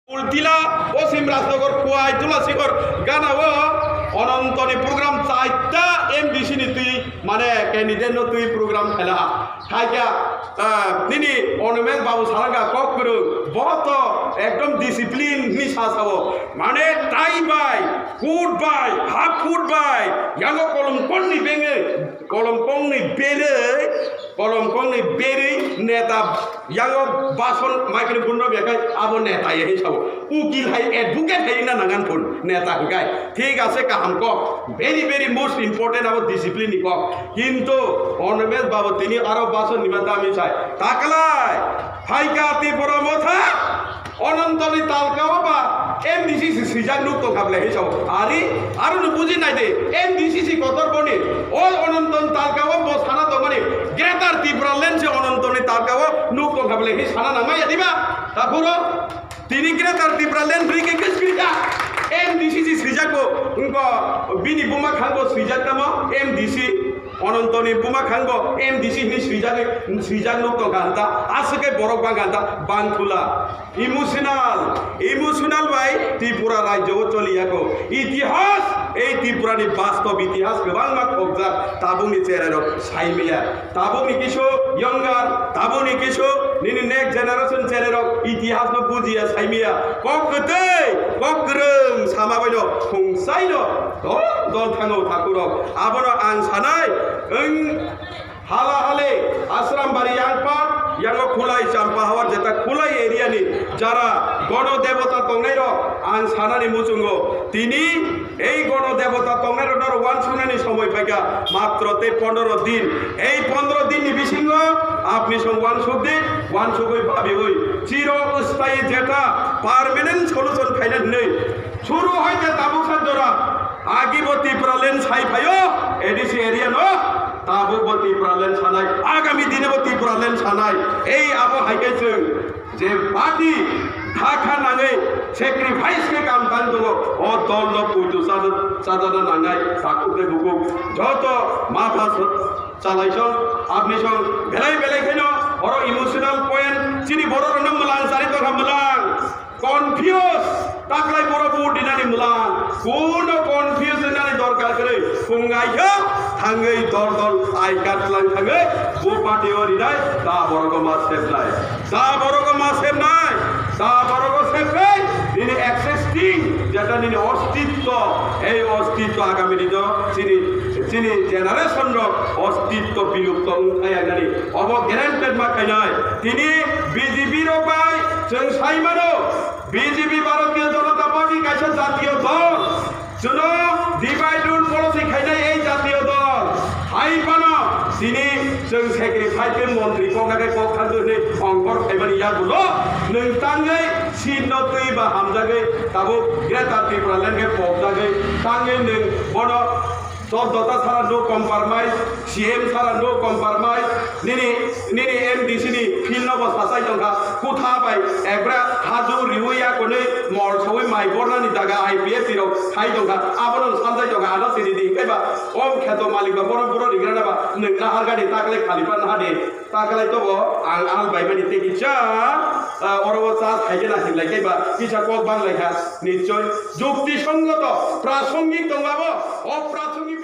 উলতিলা পশ্চিম Rajnagar কুয়াই তুলাসিগর গানাও অনন্তনি programme চাইটা MDC নি তুই মানে ক্যান্ডিডেট নো তুই প্রোগ্রাম খেলা খাইকা নিনি অনমেশ বাবু সারাঙ্গা কক করু বহুত একদম ডিসিপ্লিন নি সাসাবো মানে টাই বাই ফুড বাই হাফ ফুড বাই ইয়াঙ্গো কলম কন্নি বেঙে কলম কংনি বেরে নেতা ইয়াঙ্গো বাসন মাইকেল বুন্ড বেকাই আবো নেতা এই সব উকিল হাই এডভোকেট হাই না নাগান ফোন নেতা হুকাই ঠিক আছে কাহাম কক ভেরি ভেরি মোস্ট ইম্পর্টেন্ট আবো ডিসিপ্লিন কক কিন্তু অনমেশ বাবু তিনি আরো বাসন নিমাতা আমি চাই তাকলাই হাইকা ত্রিপুরা মথা অনন্তনি তালকাও বা এমডিসিসি সিজাক নুক তো খাবলে হে সব আরে আরো বুঝি নাই দে এমডিসিসি কতর বনি ও অনন্তন তালকাও বসানা তো মানে গ্রেটার ত্রিপুরা লেন্সে অনন্তনি তালকাও নুক তো খাবলে হে সানা নামাই দিবা তারপর তিনি গ্রেটার ত্রিপুরা লেন ব্রিকে কিসকিটা এমডিসিসি সিজাকো উনকো বিনি বুমা খাঙ্গো সিজাক তামো এমডিসি অনন্তনি বুমা খাঙ্গো এমডিসি নি সিজাক নুক তো গান্তা আসকে বরক বা গান্তা বাংথুলা ইমোশনাল বাই ত্রিপুরা রাজ্য চলিয়াকো ইতিহাস এই ত্রিপুরানি বাস্তব ইতিহাস গোबां मा खबजा ताबुनि चेरेरो साइमिया ताबुनि किसु यंगार ताबुनि किसु निनि नेक्स्ट जेनारेशन चेरेरो इतिहास नो बुजिया साइमिया कक गते कक ग्रों सामाबायनो खुंसायनो दल थाङो थाकुरो आबनो आं सानाय हाला हाले आश्रम बारी यानपाट यांगो खुलाई चाम्पा हावार जेता खुलाई एरिया नि जारा गणदेवता तंगनाय आं सानानि मुचुंगो तिनि এই গণদেবতা তংনার ওয়ান শুনানি সময় পাইকা মাত্র 15 দিন এই 15 দিন বিসিঙ্গ আপনি সং ওয়ান সুদি ওয়ান সুগই ভাবি হই চিরস্থায়ী যেটা পার্মানেন্ট সলিউশন খাইনা নেই শুরু হইতে তাবুখান জোড়া আগিবতী প্রলেন ছাই ভাইও এডিসি এরিয়া নো তাবুবতী প্রলেন সানাই আগামী দিনবতী প্রলেন সানাই এই আবো হাইকাইছে যে পার্টি ঢাকা নাঙে স্যাক্রিফাইস কে কাম কান দো ও দল ন পুজো সাজানা নাঙাই সাকুতে বুকু যত মাথা চালাইছ আপনি সং বেলাই বেলাই খাইন বড় ইমোশনাল পয়েন্ট চিনি বড় রন মলাং সারি তো মলাং কনফিউজ তাকলাই বড় বুট দিনানি মলাং কোন কনফিউজ দিনানি দরকার করে ফুঙ্গাই থাঙ্গই দল দল আই কাটলাং থাঙ্গে বো পার্টি ওরি নাই তা বড় গো মাছ সেফ নাই তা বড় গো মাছ সেফ নাই তা বড় গো সেফ নাই নিনি এক্সিস্টিং যেটা নিনি অস্তিত্ব এই অস্তিত্ব আগামী দিন চিনি জেনারেশন অস্তিত্ব বিলুপ্ত উঠাই অব গ্যারান্টেড মাখাই নাই তিনি বিজেপির পাই जों साइमानो বিজেপি ভারতীয় জনতা পার্টি কাছে জাতীয় দল শুনো ডিভাইড রুল পলিসি খাইনাই এই জাতীয় দল হাইপানো তিনি जों सेक्रिफाइस मन्त्रि ककाके कखाजोने अंकर खाइबानि यागुलो नोंताङै सिननतै बा हामजागै ताबो ग्रेटार त्रिपुरा लेनगे पबजागै ताङै नों बनो दता सारा नो कम्प्रोमाइज सीएम सारा नो कम्प्रोमाइज निनी एमडीसी नि फिल्ड नब सासाय दंखा कुथा बाय एब्रा हाजु रिवैया कोनै मर सवै माइबरनानि दागा आईपीएफ तिरो थाइ दंखा आबनो सानजाय दंखा आदा सिरि दि कैबा ओम खेतो मालिक बा बर रिग्राना बा नोंना हारगानि ताकले खालिपा नादे ताकले तबो आं आल बायबानि तेकिचा अरबो चार्ज खाइजेना हिनलाय कैबा किसा कक बांलायखा निश्चय যুক্তিসঙ্গত প্রাসঙ্গিক दंबाबो अप्रासंगिक